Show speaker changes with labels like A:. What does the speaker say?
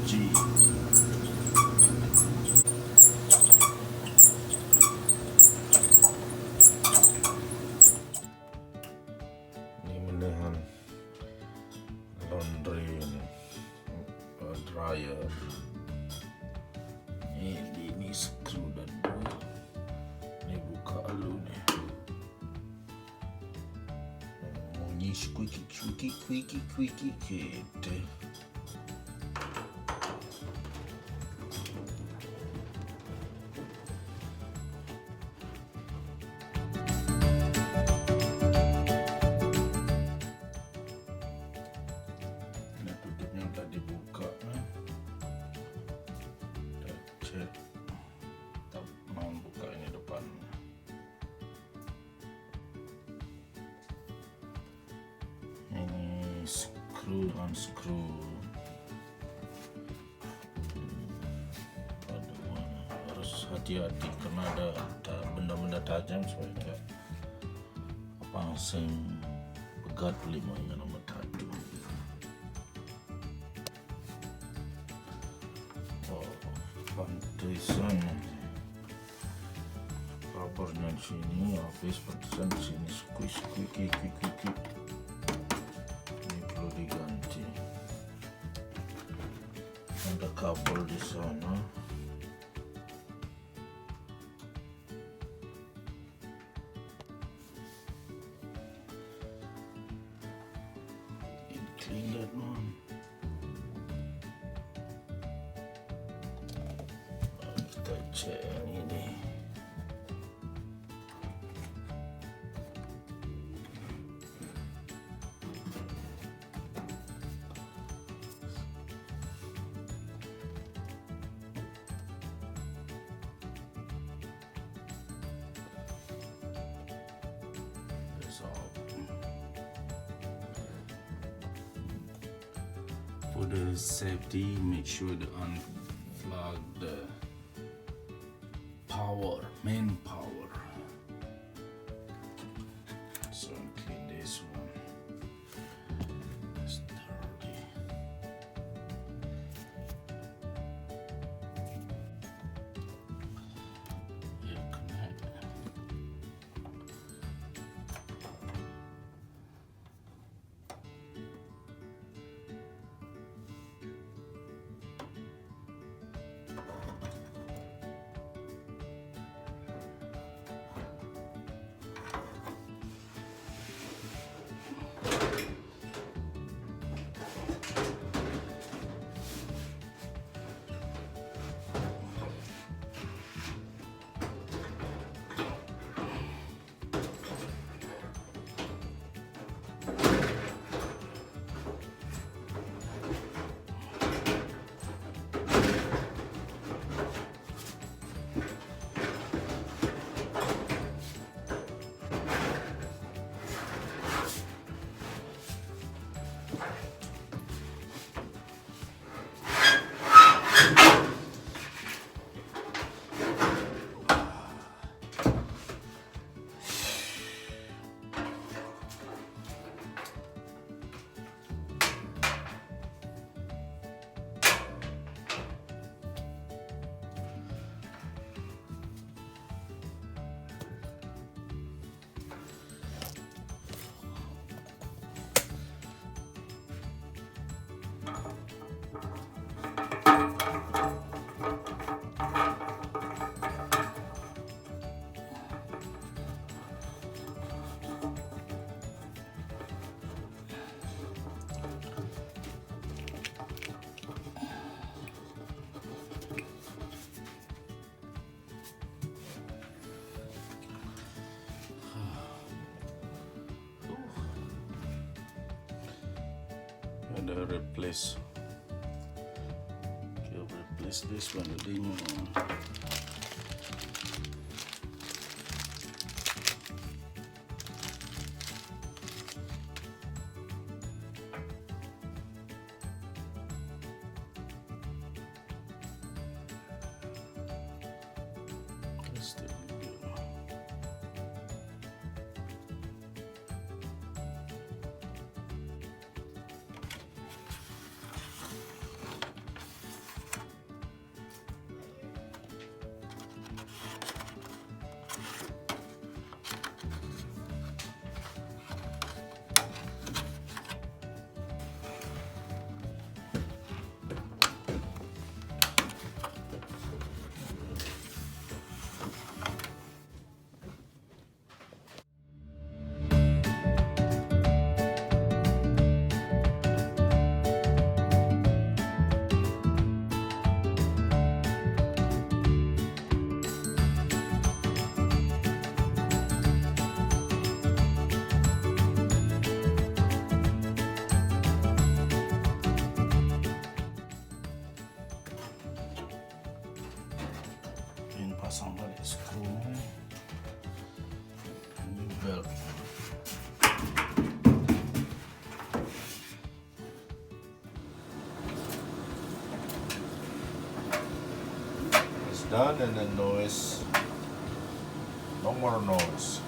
A: G. Ini menahan laundry dryer. Ini screw dan boil. Ini buka dulu nih. Bunyi squeaky gitu. Nah, tutupnya udah dibuka. Udah cek. Kita mau buka ini depan. Ini screw unscrew. Aduh, harus hati-hati karena ada benda-benda tajam supaya nggak pasang pegat limanya nomor 1. Oh, pantesan covernya di sini, habis pantesan di sini squeaky. Ini perlu diganti. Ada kabel di sana. Clean that one. Kita cek yang ini. For the safety, make sure to unplug the main power. So clean this one. It's dirty. Yeah, connect. Ada replace. Okay, replace this one tadinya. pasang ulit screw na yun. New belt. It's done, and then noise. No more noise.